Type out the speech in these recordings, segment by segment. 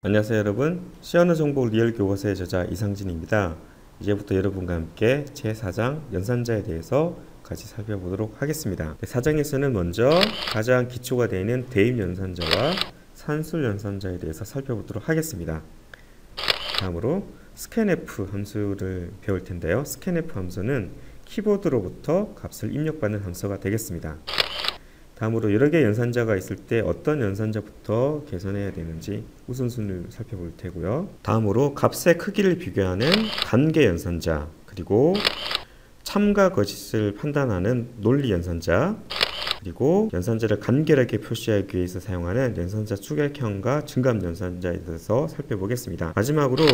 안녕하세요 여러분, 시언어 정보 리얼 교과서의 저자 이상진입니다. 이제부터 여러분과 함께 제4장 연산자에 대해서 같이 살펴보도록 하겠습니다. 4장에서는 먼저 가장 기초가 되는 대입 연산자와 산술 연산자에 대해서 살펴보도록 하겠습니다. 다음으로 scanf 함수를 배울 텐데요. scanf 함수는 키보드로부터 값을 입력받는 함수가 되겠습니다. 다음으로 여러 개의 연산자가 있을 때 어떤 연산자부터 계산해야 되는지 우선순위를 살펴볼 테고요. 다음으로 값의 크기를 비교하는 관계 연산자, 그리고 참과 거짓을 판단하는 논리 연산자, 그리고 연산자를 간결하게 표시하기 위해서 사용하는 연산자 축약형과 증감 연산자에 대해서 살펴보겠습니다. 마지막으로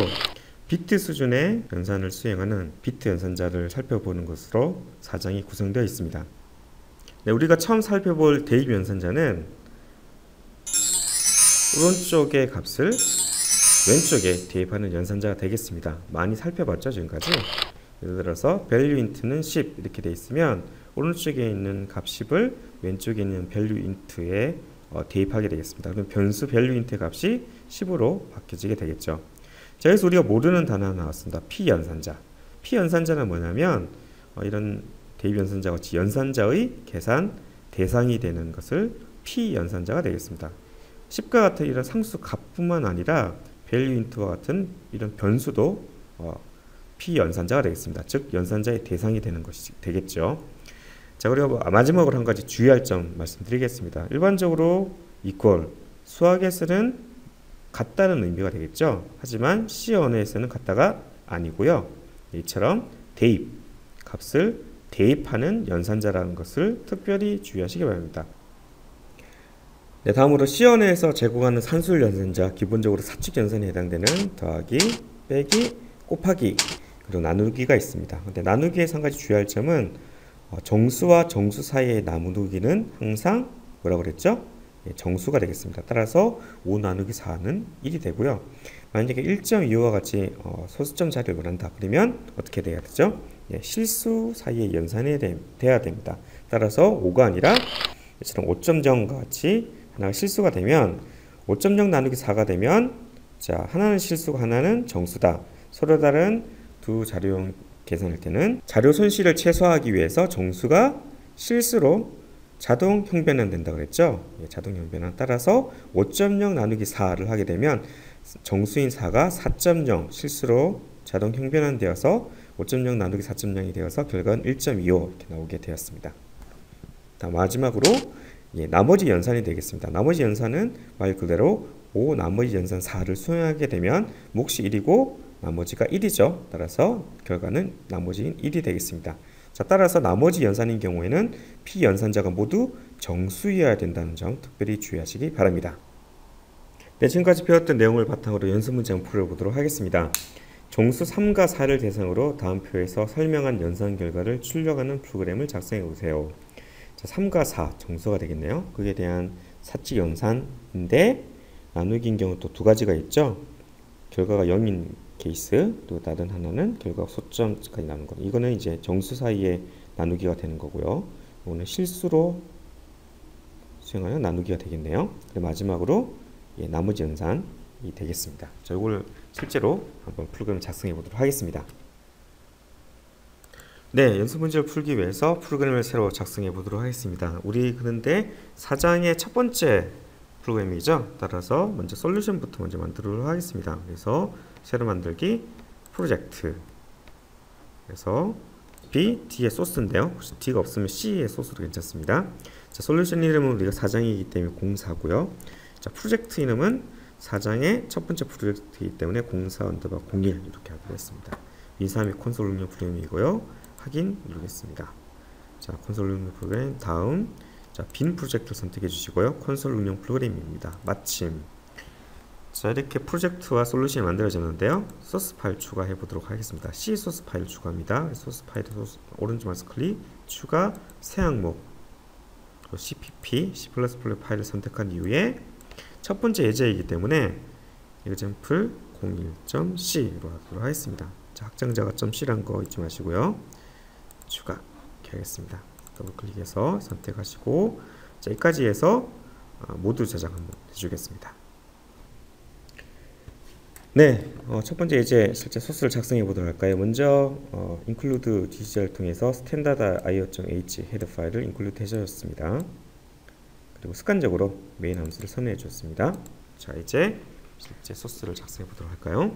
비트 수준의 연산을 수행하는 비트 연산자를 살펴보는 것으로 4장이 구성되어 있습니다. 네, 우리가 처음 살펴볼 대입 연산자는 오른쪽의 값을 왼쪽에 대입하는 연산자가 되겠습니다. 많이 살펴봤죠 지금까지. 예를 들어서 valueint는 10 이렇게 되어 있으면 오른쪽에 있는 값 10을 왼쪽에 있는 valueint에 대입하게 되겠습니다. 그럼 변수 valueint 값이 10으로 바뀌어지게 되겠죠. 자, 여기서 우리가 모르는 단어 하나 나왔습니다. p-연산자. p-연산자는 뭐냐면 이런 대입 연산자 같이 연산자의 계산 대상이 되는 것을 p-연산자가 되겠습니다. 10과 같은 이런 상수 값뿐만 아니라 valueint와 같은 이런 변수도 p-연산자가 되겠습니다. 즉 연산자의 대상이 되는 것이 되겠죠. 자, 그리고 마지막으로 한 가지 주의할 점 말씀드리겠습니다. 일반적으로 equal, 수학에서는 같다는 의미가 되겠죠. 하지만 C 언어에서는 같다가 아니고요. 이처럼 대입, 값을 대입하는 연산자라는 것을 특별히 주의하시기 바랍니다. 네, 다음으로 C 언어에서 제공하는 산술 연산자, 기본적으로 사칙 연산에 해당되는 더하기, 빼기, 곱하기, 그리고 나누기가 있습니다. 근데 나누기에서 한 가지 주의할 점은 정수와 정수 사이의 나누기는 항상 뭐라고 그랬죠? 정수가 되겠습니다. 따라서 5 나누기 4는 1이 되고요. 만약에 1.25와 같이 소수점 자리를 원한다 그러면 어떻게 돼야 되죠? 실수 사이에 연산이 돼야 됩니다. 따라서 5가 아니라 이처럼 5.0과 같이 하나가 실수가 되면 5.0 나누기 4가 되면 자, 하나는 실수고 하나는 정수다. 서로 다른 두 자료형 계산할 때는 자료 손실을 최소화하기 위해서 정수가 실수로 자동 형변환 된다 그랬죠. 자동 형변환 따라서 5.0 나누기 4를 하게 되면 정수인 4가 4.0 실수로 자동 형변환 되어서 5.0 나누기 4.0이 되어서 결과는 1.25 이렇게 나오게 되었습니다. 다음 마지막으로 나머지 연산이 되겠습니다. 나머지 연산은 말 그대로 5 나머지 연산 4를 수행하게 되면 몫이 1이고 나머지가 1이죠. 따라서 결과는 나머지인 1이 되겠습니다. 자, 따라서 나머지 연산인 경우에는 p-연산자가 모두 정수여야 된다는 점 특별히 주의하시기 바랍니다. 네, 지금까지 배웠던 내용을 바탕으로 연습 문제 한번 풀어보도록 하겠습니다. 정수 3과 4를 대상으로 다음 표에서 설명한 연산 결과를 출력하는 프로그램을 작성해 보세요. 자, 3과 4 정수가 되겠네요. 그에 대한 사칙 연산인데 나누기인 경우 또 두 가지가 있죠. 결과가 0인 케이스, 또 다른 하나는 결과가 소점까지 나누는 것. 이거는 이제 정수 사이에 나누기가 되는 거고요. 이거는 실수로 수행하여 나누기가 되겠네요. 그리고 마지막으로 나머지 연산이 되겠습니다. 자, 이걸 실제로 한번 프로그램을 작성해 보도록 하겠습니다. 네, 연습 문제를 풀기 위해서 프로그램을 새로 작성해 보도록 하겠습니다. 우리 그런데 4장의 첫 번째 프로그램이죠. 따라서 먼저 솔루션부터 먼저 만들도록 하겠습니다. 그래서 새로 만들기 프로젝트. 그래서 B, D의 소스인데요. 혹시 D가 없으면 C의 소스도 괜찮습니다. 자, 솔루션 이름은 우리가 4장이기 때문에 04고요. 자, 프로젝트 이름은 4장의 첫 번째 프로젝트이기 때문에 04_01 이렇게 하기로 했습니다. 이3이 콘솔 응용 프로그램이고요. 확인 누르겠습니다. 자, 콘솔 응용 프로그램 다음 자, 빈 프로젝트를 선택해 주시고요. 콘솔 응용 프로그램입니다. 마침 자, 이렇게 프로젝트와 솔루션이 만들어졌는데요. 소스 파일 추가해 보도록 하겠습니다. C 소스 파일 추가합니다. 소스 파일 오른쪽 마우스 클릭 추가 새 항목 CPP C++ 파일을 선택한 이후에 첫 번째 예제이기 때문에 example 01.c로 하도록 하겠습니다. 자, 확장자가 .c란 거 잊지 마시고요. 추가 이렇게 하겠습니다. 더블 클릭해서 선택하시고 자, 여기까지 해서 모두 저장 한번 해주겠습니다. 네, 첫 번째 이제 실제 소스를 작성해 보도록 할까요? 먼저 include 디지털을 통해서 standard.io.h 헤더 파일을 include 해줬습니다. 그리고 습관적으로 메인 함수를 선언해 줬습니다. 자, 이제 실제 소스를 작성해 보도록 할까요?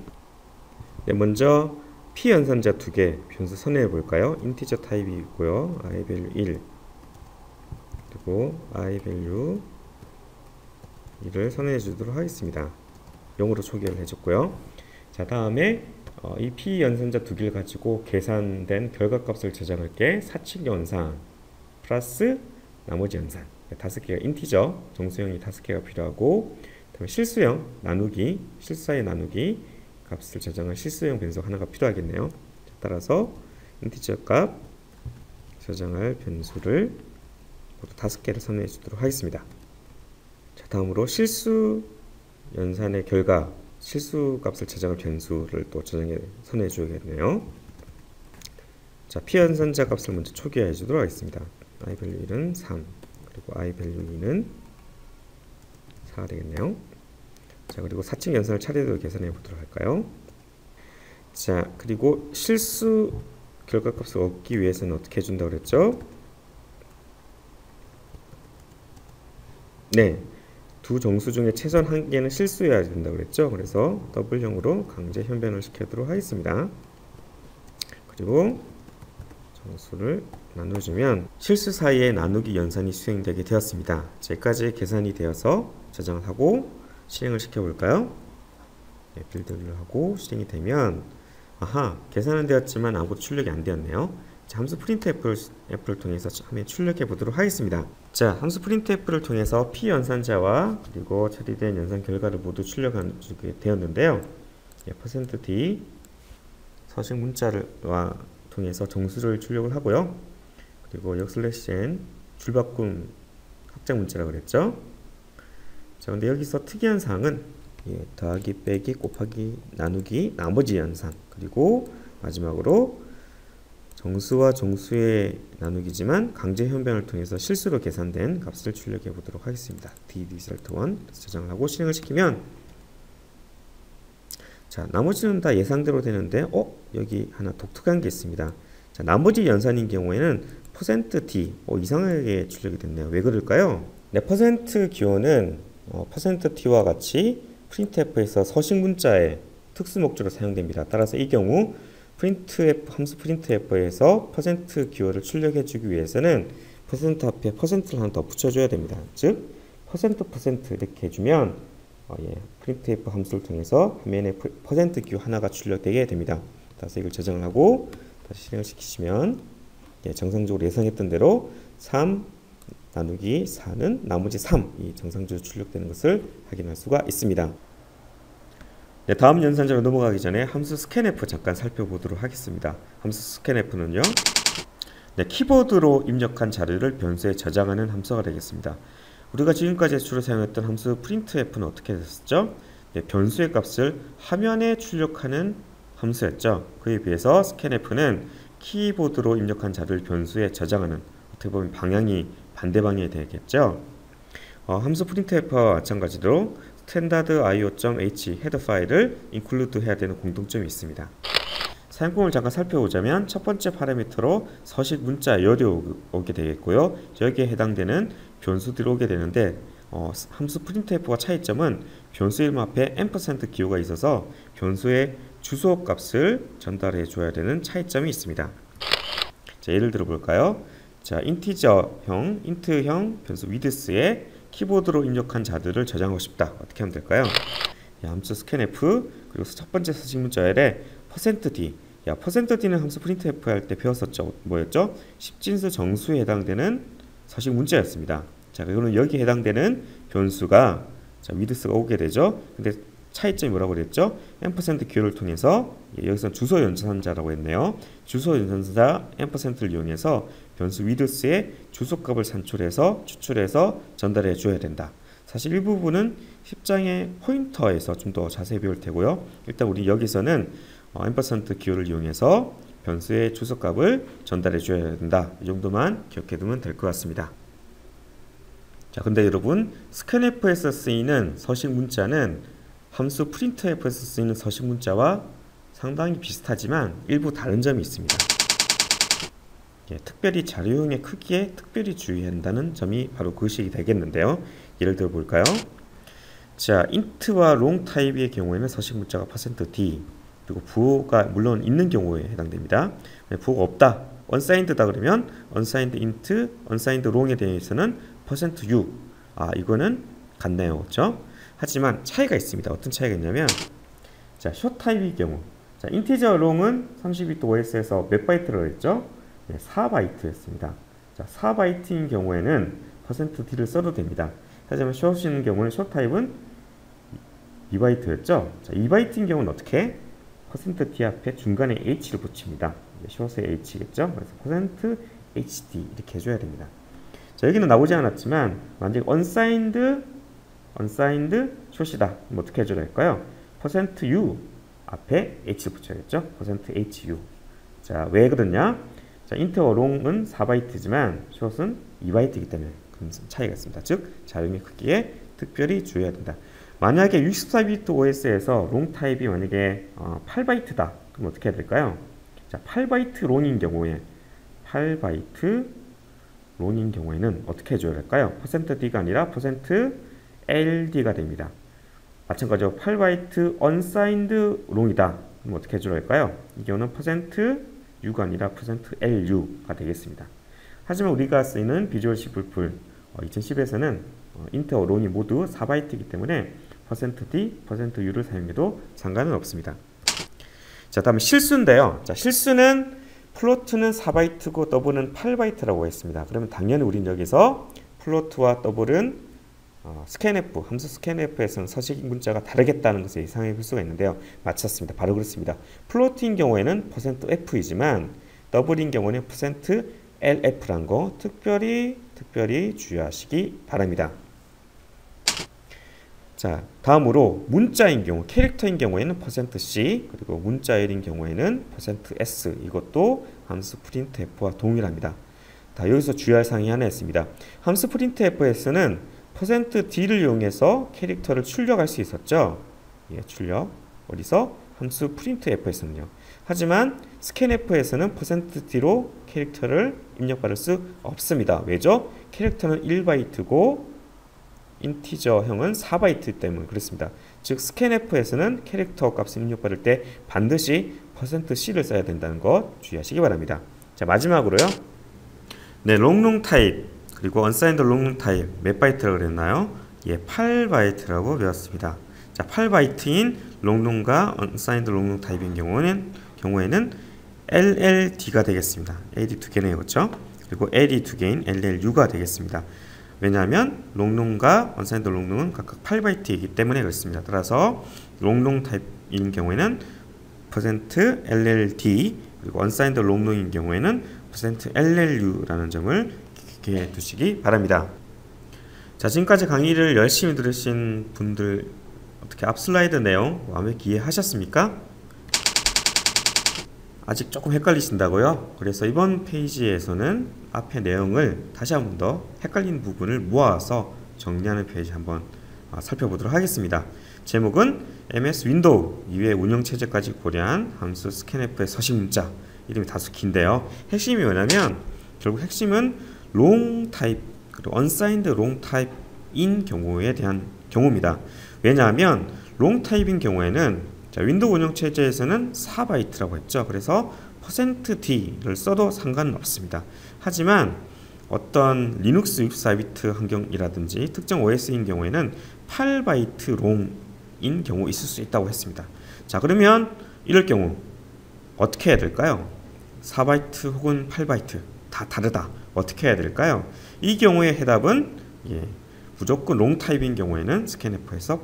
네, 먼저 p 연산자 2개 변수 선언해 볼까요? 인티저 타입이고요. i value 1 그리고 i value 1을 선언해 주도록 하겠습니다. 0으로 초기화를 해줬고요. 자, 다음에 이 p 연산자 2개를 가지고 계산된 결과값을 저장할게. 사칙 연산 플러스 나머지 연산 5개가 인티저 정수형이 5개가 필요하고, 그다음에 실수형 나누기 실수의 나누기 값을 저장할 실수형 변수 하나가 필요하겠네요. 따라서 인티저 값 저장할 변수를 모두 5개를 선언해 주도록 하겠습니다. 자, 다음으로 실수 연산의 결과 실수 값을 저장할 변수를 또 선언해 줘야겠네요. 자, p 연산자 값을 먼저 초기화해 주도록 하겠습니다. i value 1은 3 그리고 i value 2는 4가 되겠네요. 자, 그리고 사칙 연산을 차례대로 계산해 보도록 할까요? 자, 그리고 실수 결과값을 얻기 위해서는 어떻게 해준다고 그랬죠? 네, 두 정수 중에 최소한 한 개는 실수해야 된다고 그랬죠? 그래서 더블형으로 강제 현변을 시키도록 하겠습니다. 그리고 정수를 나눠주면 실수 사이에 나누기 연산이 수행되게 되었습니다. 여기까지 계산이 되어서 저장을 하고 실행을 시켜볼까요? 네, 빌드를 하고 실행이 되면 계산은 되었지만 아무것도 출력이 안 되었네요. 자, 함수 printf를 통해서 화면 출력해 보도록 하겠습니다. 자, 함수 printf를 통해서 p 연산자와 그리고 처리된 연산 결과를 모두 출력하게 되었는데요. %d 서식 문자를 통해서 정수를 출력을 하고요. 그리고 역/n 줄바꿈 확장 문자라고 그랬죠. 자, 근데 여기서 특이한 사항은 더하기, 빼기, 곱하기, 나누기, 나머지 연산, 그리고 마지막으로 정수와 정수의 나누기지만 강제 현변을 통해서 실수로 계산된 값을 출력해 보도록 하겠습니다. d_result1 저장을 하고 실행을 시키면, 자, 나머지는 다 예상대로 되는데 여기 하나 독특한 게 있습니다. 자, 나머지 연산인 경우에는 %d 이상하게 출력이 됐네요. 왜 그럴까요? 네, % 기호는 %t와 같이 printf에서 서식 문자의 특수 목적으로 사용됩니다. 따라서 이 경우 함수 printf에서 % 기호를 출력해 주기 위해서는 % 앞에 %를 하나 더 붙여줘야 됩니다. 즉 %% 이렇게 해주면 printf 함수를 통해서 화면에 % 기호 하나가 출력되게 됩니다. 따라서 이걸 저장을 하고 다시 실행을 시키시면 정상적으로 예상했던 대로 3 나누기 4는 나머지 3이 정상적으로 출력되는 것을 확인할 수가 있습니다. 네, 다음 연산자로 넘어가기 전에 함수 scanf 잠깐 살펴보도록 하겠습니다. 함수 scanf는요, 네, 키보드로 입력한 자료를 변수에 저장하는 함수가 되겠습니다. 우리가 지금까지 주로 사용했던 함수 printf는 어떻게 됐었죠? 네, 변수의 값을 화면에 출력하는 함수였죠. 그에 비해서 scanf는 키보드로 입력한 자료를 변수에 저장하는, 어떻게 보면 방향이 반대 방향이 되겠죠. 함수 printf와 마찬가지로 standard.io.h 헤더 파일을 include 해야 되는 공통점이 있습니다. 사용법을 잠깐 살펴보자면 첫 번째 파라미터로 서식 문자 열이 오게 되겠고요. 여기에 해당되는 변수들이 오게 되는데 함수 printf와 차이점은 변수 이름 앞에 % 기호가 있어서 변수의 주소 값을 전달해 줘야 되는 차이점이 있습니다. 자, 예를 들어 볼까요? 자, 인티저형, 인트형 변수 width에 키보드로 입력한 자들을 저장하고 싶다. 어떻게 하면 될까요? 함수 scanf 그리고 첫 번째 서식 문자열에 %d %d는 함수 printf 할 때 배웠었죠. 뭐였죠? 10진수 정수에 해당되는 서식 문자였습니다. 자, 그리고는 여기에 해당되는 변수가 width가 오게 되죠. 근데 차이점이 뭐라고 그랬죠? %기호를 통해서 여기서 주소 연산자라고 했네요. 주소 연산자 %를 이용해서 변수 width의 주소값을 산출해서 추출해서 전달해 줘야 된다. 사실 이 부분은 10장의 포인터에서 좀 더 자세히 배울 테고요. 일단 우리 여기서는 %기호를 이용해서 변수의 주소값을 전달해 줘야 된다. 이 정도만 기억해 두면 될 것 같습니다. 자, 근데 여러분 scanf에서 쓰이는 서식 문자는 함수 printf에서 쓰이는 서식 문자와 상당히 비슷하지만 일부 다른 점이 있습니다. 특별히 자료형의 크기에 특별히 주의해야 한다는 점이 바로 그것이 되겠는데요. 예를 들어 볼까요? 자, int와 long 타입의 경우에는 서식 문자가 %d 그리고 부호가 물론 있는 경우에 해당됩니다. 부호가 없다, unsigned다 그러면 unsigned int, unsigned long에 대해서는 %u. 이거는 같네요. 그렇죠? 하지만 차이가 있습니다. 어떤 차이가 있냐면, 자, short 타입의 경우, 자, integer long은 32또 OS에서 몇 바이트라고 했죠? 4바이트였습니다. 자, 4바이트인 경우에는 %d를 써도 됩니다. 하지만 short인 경우는 short 타입은 2바이트였죠? 자, 2바이트인 경우는 어떻게? %d 앞에 중간에 h를 붙입니다. short의 h겠죠? 그래서 %hd 이렇게 해줘야 됩니다. 자, 여기는 나오지 않았지만 만약 unsigned short이다. 그럼 어떻게 해줘야 할까요? %u 앞에 h를 붙여야겠죠? %hu. 자, 왜 그러냐? 자, int와 long은 4바이트지만 short은 2바이트이기 때문에 그런 차이가 있습니다. 즉, 자료의 크기에 특별히 주의해야 된다. 만약에 64비트 OS에서 long 타입이 만약에 8바이트다. 그럼 어떻게 해야 될까요? 자, 8바이트 long인 경우에는 어떻게 해줘야 할까요? %d가 아니라 %ld가 됩니다. 마찬가지로 8바이트 unsigned long이다. 그럼 어떻게 해줘야 할까요? 이 경우는 %u가 아니라 %lu가 되겠습니다. 하지만 우리가 쓰이는 비주얼 C++ 2010에서는 int와 long이 모두 4바이트이기 때문에 %d, %u를 사용해도 상관은 없습니다. 자, 다음에 실수인데요. 자, 실수는 플로트는 4바이트고 더블은 8바이트라고 했습니다. 그러면 당연히 우린 여기서 플로트와 더블은 scanf, 함수 scanf에서는 서식 문자가 다르겠다는 것을 예상해 볼 수가 있는데요. 맞췄습니다. 바로 그렇습니다. 플로트인 경우에는 %f이지만 더블인 경우는 %lf란 거 특별히 주의하시기 바랍니다. 자, 다음으로 문자인 경우, 캐릭터인 경우에는 %c, 그리고 문자열인 경우에는 %s, 이것도 함수 printf와 동일합니다. 여기서 주의할 사항이 하나 있습니다. 함수 printf에서는 %d를 이용해서 캐릭터를 출력할 수 있었죠. 출력. 어디서? 함수 printf에서는요. 하지만 scanf에서는 %d로 캐릭터를 입력받을 수 없습니다. 왜죠? 캐릭터는 1바이트고 인티저형은 4바이트 때문에 그렇습니다. 즉 scanf에서는 캐릭터 값을 입력받을 때 반드시 %c를 써야 된다는 것 주의하시기 바랍니다. 자, 마지막으로요. 네, 롱롱 타입 그리고 unsigned 롱롱 타입 몇 바이트라고 그랬나요? 8바이트라고 배웠습니다. 자, 8바이트인 롱롱과 unsigned 롱롱 타입인 경우에는 LLD가 되겠습니다. LD 두 개네요. 그렇죠? 그리고 L이 두 개인 LLU가 되겠습니다. 왜냐하면 롱롱과 unsigned 롱롱은 각각 8바이트이기 때문에 그렇습니다. 따라서 롱롱 타입인 경우에는 %LLD 그리고 unsigned 롱롱인 경우에는 %LLU라는 점을 기억해 두시기 바랍니다. 자, 지금까지 강의를 열심히 들으신 분들 어떻게 앞 슬라이드 내용 완벽히 이해하셨습니까? 아직 조금 헷갈리신다고요? 그래서 이번 페이지에서는 앞의 내용을 다시 한 번 더 헷갈리는 부분을 모아서 정리하는 페이지 한번 살펴보도록 하겠습니다. 제목은 MS 윈도우 이외의 운영체제까지 고려한 함수 scanf의 서식 문자. 이름이 다소 긴데요. 핵심이 뭐냐면 결국 핵심은 long 타입 그리고 unsigned long 타입인 경우에 대한 경우입니다. 왜냐하면 long 타입인 경우에는 자, 윈도우 운영체제에서는 4바이트라고 했죠. 그래서 %d를 써도 상관은 없습니다. 하지만 어떤 리눅스 64비트 환경이라든지 특정 OS인 경우에는 8바이트 롱인 경우 있을 수 있다고 했습니다. 자, 그러면 이럴 경우 어떻게 해야 될까요? 4바이트 혹은 8바이트 다 다르다. 어떻게 해야 될까요? 이 경우의 해답은 무조건 롱 타입인 경우에는 scanf에서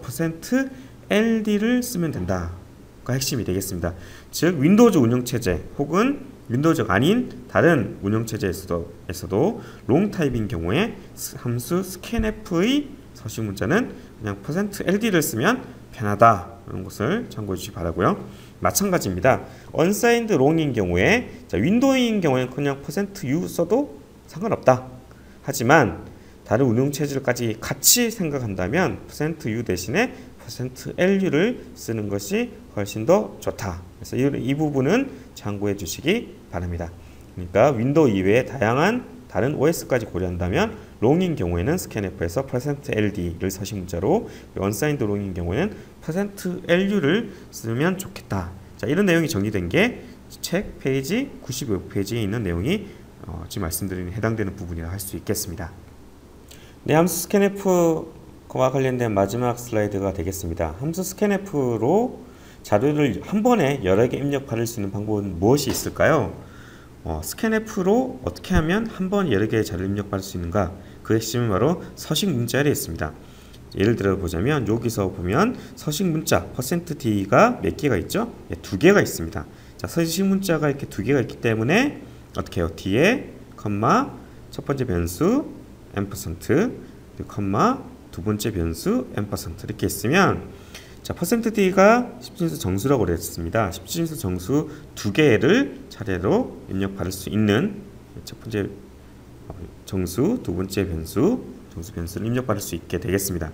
%LD를 쓰면 된다가 핵심이 되겠습니다. 즉 윈도우즈 운영체제 혹은 윈도우즈가 아닌 다른 운영체제에서도 롱 타입인 경우에 함수 scanf의 서식 문자는 그냥 %LD를 쓰면 편하다는 것을 참고해 주시기 바라고요. 마찬가지입니다. unsigned long인 경우에 자, 윈도우인 경우에는 그냥 %u 써도 상관없다. 하지만 다른 운영체제까지 같이 생각한다면 %u 대신에 %LU를 쓰는 것이 훨씬 더 좋다. 그래서 이 부분은 참고해 주시기 바랍니다. 그러니까 윈도우 이외에 다양한 다른 OS까지 고려한다면 롱인 경우에는 스캔F에서 %LD를 서식 문자로, 언사인드 롱인 경우에는 %LU를 쓰면 좋겠다. 자, 이런 내용이 정리된 게 책 페이지 95페이지에 있는 내용이 지금 말씀드린 해당되는 부분이라 할 수 있겠습니다. 네, 함수 스캔F와 관련된 마지막 슬라이드가 되겠습니다. 함수 스캔F로 자료를 한 번에 여러 개 입력받을 수 있는 방법은 무엇이 있을까요? 스캔F로 어떻게 하면 한 번 여러 개의 자료를 입력받을 수 있는가? 그 핵심은 바로 서식 문자에 있습니다. 예를 들어 보자면 여기서 보면 서식 문자 %d가 몇 개가 있죠? 네, 2개가 있습니다. 자, 서식 문자가 이렇게 2개가 있기 때문에 어떻게 해요? 뒤에 컴마 첫 번째 변수 %, 컴마 두 번째 변수 %, 이렇게 있으면 자, %d가 10진수 정수라고 그랬습니다. 10진수 정수 2개를 차례로 입력받을 수 있는 첫 번째 정수, 두 번째 변수, 정수 변수를 입력받을 수 있게 되겠습니다.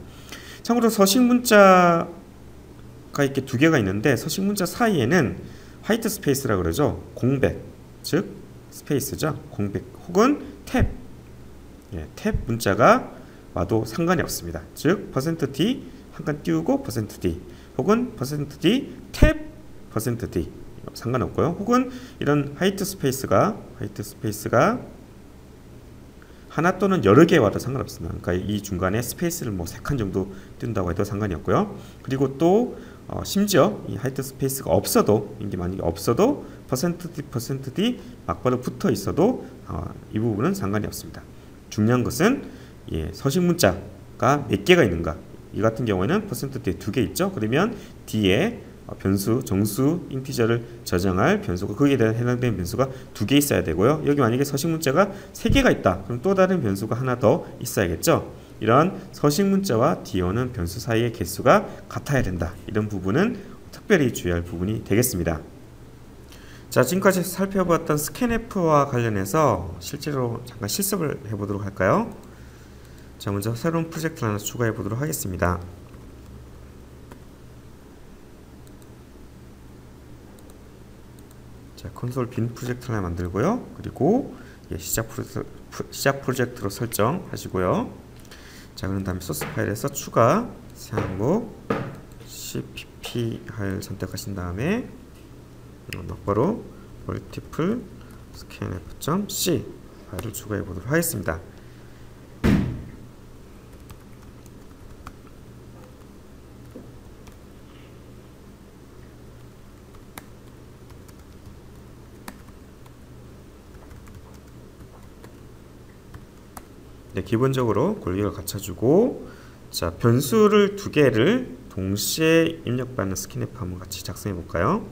참고로 서식 문자가 이렇게 2개가 있는데 서식 문자 사이에는 화이트 스페이스라고 그러죠. 공백, 즉 스페이스죠. 공백 혹은 탭, 탭 문자가 와도 상관이 없습니다. 즉 %d 한 칸 띄우고 %d 혹은 %d 탭 %d 상관없고요. 혹은 이런 화이트 스페이스가 하나 또는 여러 개 와도 상관없습니다. 그러니까 이 중간에 스페이스를 뭐 3칸 정도 뜬다고 해도 상관이 없고요. 그리고 또 심지어 이 화이트 스페이스가 없어도, 이게 만약에 없어도 %d 막바로 붙어 있어도 이 부분은 상관이 없습니다. 중요한 것은 서식 문자가 몇 개가 있는가. 이 같은 경우에는 %d에 2개 있죠. 그러면 뒤에 변수, 정수, 인티저를 저장할 변수가, 거기에 대한 해당되는 변수가 2개 있어야 되고요. 여기 만약에 서식 문자가 3개가 있다. 그럼 또 다른 변수가 하나 더 있어야겠죠. 이런 서식 문자와 뒤오는 변수 사이의 개수가 같아야 된다. 이런 부분은 특별히 주의할 부분이 되겠습니다. 자, 지금까지 살펴봤던 스캔F와 관련해서 실제로 잠깐 실습을 해보도록 할까요? 자, 먼저 새로운 프로젝트를 하나 추가해 보도록 하겠습니다. 자, 콘솔 빈 프로젝트를 하나 만들고요. 그리고 시작 프로젝트로 설정하시고요. 자, 그런 다음에 소스 파일에서 추가 새 항목 cpp를 선택하신 다음에 막바로 multiple scanf.c 파일을 추가해 보도록 하겠습니다. 네, 기본적으로 권리를 갖춰주고, 자, 변수를 2개를 동시에 입력받는 스캔F 한번 같이 작성해 볼까요?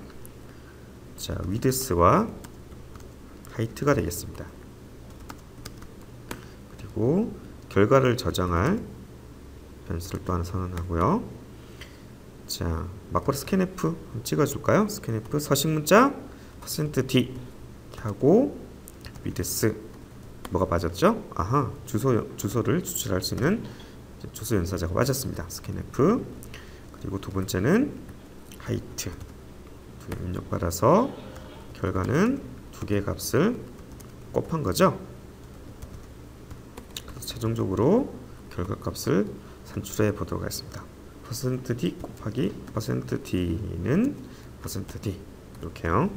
자, width와 height가 되겠습니다. 그리고 결과를 저장할 변수를 또 하나 선언하고요. 자, 막바로 스캔F 한번 찍어줄까요? 스캔F 서식 문자 %d 하고 width 뭐가 빠졌죠? 아하, 주소를 추출할 수 있는 주소 연사자가 빠졌습니다. 스캔F. 그리고 두 번째는 height 입력받아서 결과는 2개의 값을 곱한 거죠. 그래서 최종적으로 결과 값을 산출해 보도록 하겠습니다. %d 곱하기 %d는 %d 이렇게요.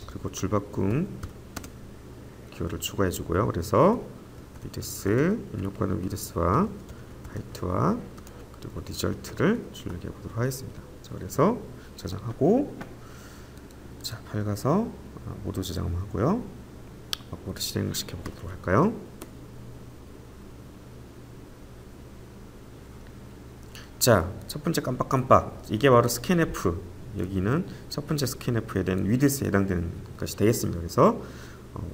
그리고 줄바꿈 기호를 추가해 주고요. 그래서 width 입력받은 width와 height와 그리고 result를 출력해 보도록 하겠습니다. 자, 그래서 저장하고, 자, 파일 가서 모두 저장을 하고요. 모두 실행시켜 보도록 할까요? 자, 첫 번째 깜빡깜빡, 이게 바로 스캔F. 여기는 첫 번째 스캔F에 대한 width에 해당되는 것이 되겠습니다. 그래서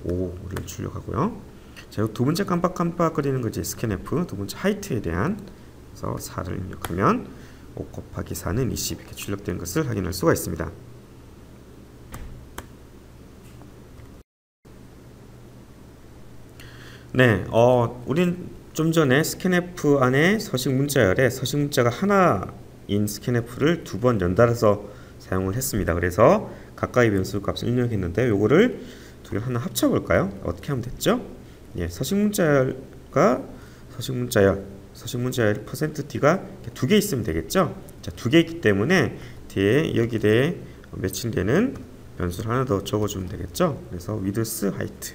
5를 출력하고요. 자, 두 번째 깜빡깜빡거리는 것이 스캔F. 두 번째 하이트에 대한, 그래서 4를 입력하면 5 곱하기 4는 20 이렇게 출력된 것을 확인할 수가 있습니다. 네, 우린 좀 전에 scanf 안에 서식 문자열에 서식 문자가 하나인 scanf를 두 번 연달아서 사용을 했습니다. 그래서 가까이 변수 값을 입력했는데 요거를 두 개를 하나 합쳐 볼까요? 어떻게 하면 됐죠? 예, 서식 문자열과 서식 문자열 %t가 두 개 있으면 되겠죠? 자, 두 개 있기 때문에 뒤에 여기 대해 매칭되는 변수를 하나 더 적어주면 되겠죠? 그래서 width, height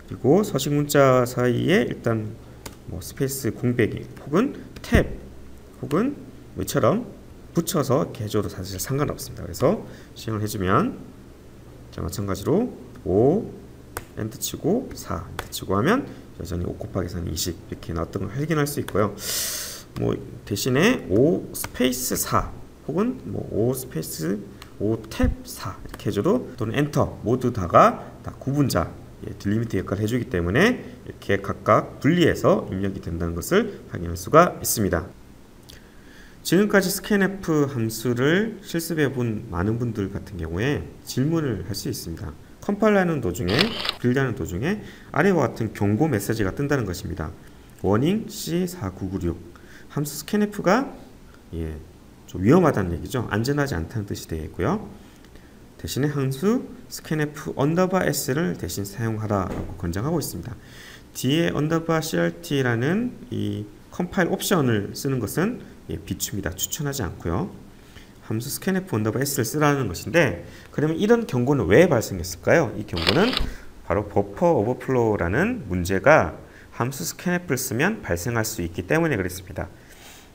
그리고 서식 문자 사이에 일단 뭐 스페이스 공백이 혹은 탭 혹은 뭐 이처럼 붙여서 이렇게 해줘도 사실 상관없습니다. 그래서 시행을 해주면 자 마찬가지로 5 엔터 치고 4 엔터 치고 하면 여전히 5 곱하기 4는 20 이렇게 나왔던 걸 확인할 수 있고요. 뭐 대신에 5 스페이스 4 혹은 뭐 5 스페이스 5 탭 4 이렇게 해줘도 또는 엔터 모두 다가 다 구분자 딜리미트 역할을 해주기 때문에 이렇게 각각 분리해서 입력이 된다는 것을 확인할 수가 있습니다. 지금까지 scanf 함수를 실습해 본 많은 분들 같은 경우에 질문을 할 수 있습니다. 컴파일하는 도중에 빌드하는 도중에 아래와 같은 경고 메시지가 뜬다는 것입니다. 워닝 C4996 함수 scanf가 좀 위험하다는 얘기죠. 안전하지 않다는 뜻이 되겠고요. 대신에 함수 scanf _s를 대신 사용하라고 권장하고 있습니다. 뒤에 _crt라는 이 컴파일 옵션을 쓰는 것은 비춥니다. 추천하지 않고요. 함수 scanf _s를 쓰라는 것인데 그러면 이런 경고는 왜 발생했을까요? 이 경고는 바로 버퍼 오버플로우라는 문제가 함수 scanf를 쓰면 발생할 수 있기 때문에 그렇습니다.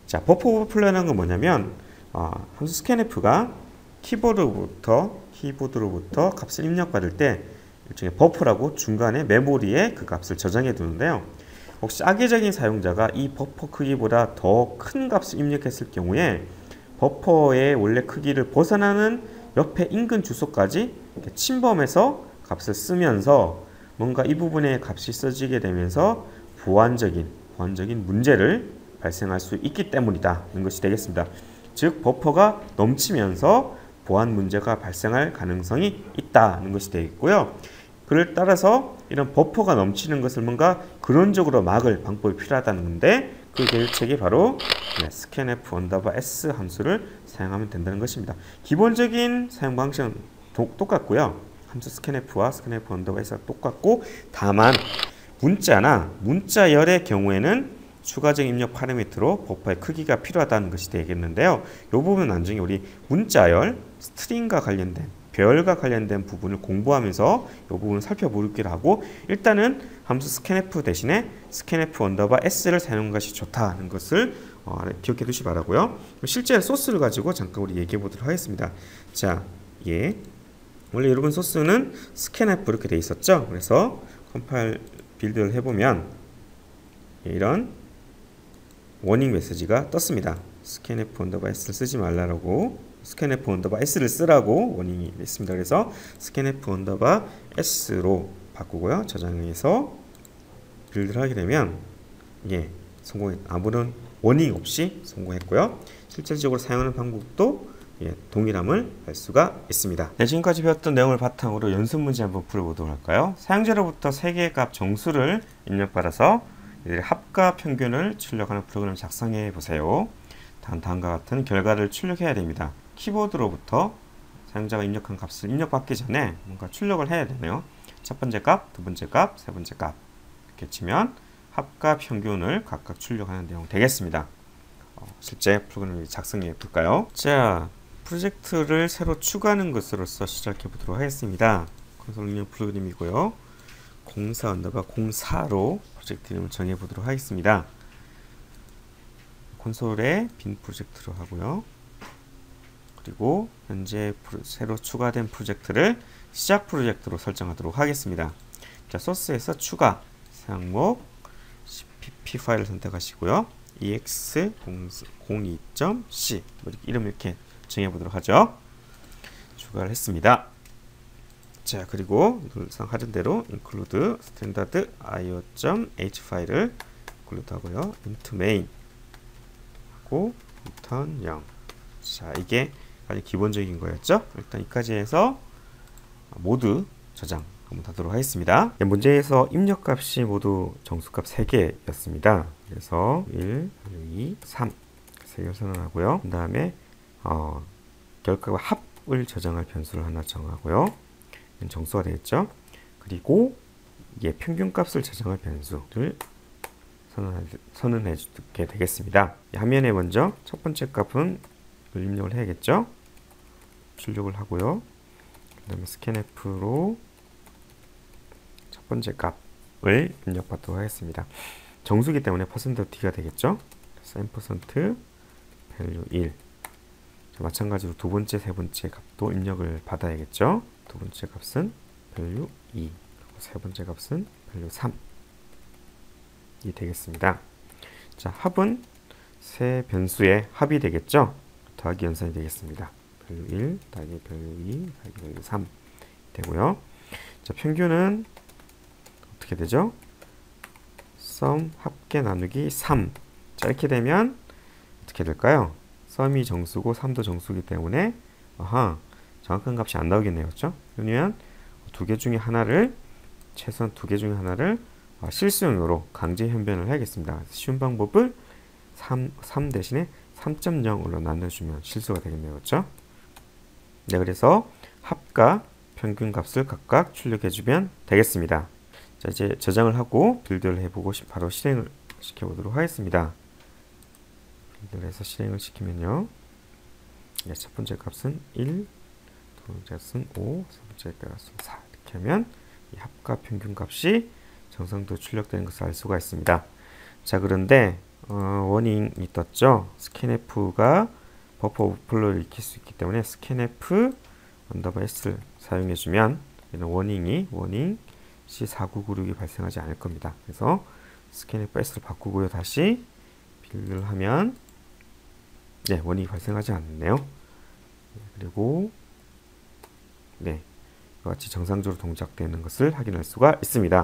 자, 버퍼 오버플로우라는 건 뭐냐면 함수 scanf가 키보드로부터 값을 입력받을 때 일종의 버퍼라고 중간에 메모리에 그 값을 저장해 두는데요. 혹시 악의적인 사용자가 이 버퍼 크기보다 더 큰 값을 입력했을 경우에 버퍼의 원래 크기를 벗어나는 옆에 인근 주소까지 침범해서 값을 쓰면서 뭔가 이 부분에 값이 써지게 되면서 보안적인 문제를 발생할 수 있기 때문이다. 이런 것이 되겠습니다. 즉 버퍼가 넘치면서 보안 문제가 발생할 가능성이 있다는 것이 되겠고요. 그를 따라서 이런 버퍼가 넘치는 것을 뭔가 근원적으로 막을 방법이 필요하다는 건데 그 대책이 바로 scanf _s 함수를 사용하면 된다는 것입니다. 기본적인 사용 방식은 똑같고요. 함수 scanf와 scanf _s가 똑같고 다만 문자열의 경우에는 추가적인 입력 파라미터로 버퍼의 크기가 필요하다는 것이 되겠는데요. 이 부분은 나중에 우리 문자열, 스트링과 관련된 별과 관련된 부분을 공부하면서 이 부분을 살펴보기로 하고 일단은 함수 scanf 대신에 scanf _s를 사용하는 것이 좋다는 것을 기억해 두시 바라고요. 실제 소스를 가지고 잠깐 우리 얘기해 보도록 하겠습니다. 자, 원래 여러분 소스는 scanf 이렇게 돼 있었죠. 그래서 컴파일 빌드를 해보면 이런 워닝 메시지가 떴습니다. scanf _s를 쓰지 말라고 scanf _s를 쓰라고 워닝이 있습니다. 그래서 scanf _s로 바꾸고요. 저장해서 빌드를 하게 되면 아무런 워닝 없이 성공했고요. 실질적으로 사용하는 방법도 동일함을 알 수가 있습니다. 지금까지 배웠던 내용을 바탕으로 연습 문제 한번 풀어보도록 할까요? 사용자로부터 3개의 값 정수를 입력받아서 이들의 합과 평균을 출력하는 프로그램을 작성해 보세요. 다음과 같은 결과를 출력해야 됩니다. 키보드로부터 사용자가 입력한 값을 입력받기 전에 뭔가 출력을 해야 되네요. 첫 번째 값, 두 번째 값, 세 번째 값 이렇게 치면 합과 평균을 각각 출력하는 내용 되겠습니다. 실제 프로그램을 작성해 볼까요? 자, 프로젝트를 새로 추가하는 것으로서 시작해 보도록 하겠습니다. 콘솔 운영 프로그램이고요. 04_04로 프로젝트 이름을 정해 보도록 하겠습니다. 콘솔에 빈 프로젝트로 하고요. 그리고 현재 새로 추가된 프로젝트를 시작 프로젝트로 설정하도록 하겠습니다. 자, 소스에서 추가 사용목 cpp 파일을 선택하시고요. ex02.c 이름 이렇게 정해 보도록 하죠. 추가를 했습니다. 자, 그리고 늘상 하던 대로 include standard io.h 파일을 include 하고요. int main 하고 return 0. 자, 이게 아주 기본적인 거였죠. 일단 여기까지 해서 모두 저장 한번 하도록 하겠습니다. 문제에서 입력값이 모두 정수값 3개였습니다. 그래서 1, 2, 3 3개를 선언하고요. 그 다음에 결과와 합을 저장할 변수를 하나 정하고요. 이건 정수가 되겠죠. 그리고 이게 평균값을 저장할 변수를 선언해 주게 되겠습니다. 화면에 먼저 첫 번째 값은 입력을 해야겠죠. 출력을 하고요. 그 다음에 스캔F로 첫 번째 값을 입력받도록 하겠습니다. 정수기 때문에 %t가 되겠죠. 그래서 %, value 1. 마찬가지로 두 번째, 세 번째 값도 입력을 받아야겠죠. 두 번째 값은 value 2, 그리고 세 번째 값은 value 3. 이 되겠습니다. 자, 합은 세 변수의 합이 되겠죠. 더하기 연산이 되겠습니다. value 1, 더하기 value 2, 더하기 value 3 되고요. 자, 평균은 어떻게 되죠? sum 합계 나누기 3. 자, 이렇게 되면 어떻게 될까요? sum이 정수고 3도 정수기 때문에 정확한 값이 안 나오겠네요. 그렇죠? 그러면 두 개 중에 하나를 최소한 두 개 중에 하나를 실수용으로 강제 변변을 해야겠습니다. 쉬운 방법을 3 대신에 3.0으로 나눠주면 실수가 되겠네요. 그렇죠? 네, 그래서 합과 평균 값을 각각 출력해주면 되겠습니다. 자, 이제 저장을 하고 빌드를 해보고 바로 실행을 시켜보도록 하겠습니다. 빌드를 해서 실행을 시키면요. 네, 첫 번째 값은 1, 두 번째 값은 5, 세 번째 값은 4 이렇게 하면 이 합과 평균 값이 정상도 출력되는 것을 알 수가 있습니다. 자, 그런데 워닝이 떴죠. scanf가 버퍼 오버플로우를 익힐 수 있기 때문에 scanf _s를 사용해주면 이런 워닝 C4996이 발생하지 않을 겁니다. 그래서 scanf s를 바꾸고요. 다시 빌드를 하면 네, 워닝이 발생하지 않네요. 그리고 네, 이와 같이 정상적으로 동작되는 것을 확인할 수가 있습니다.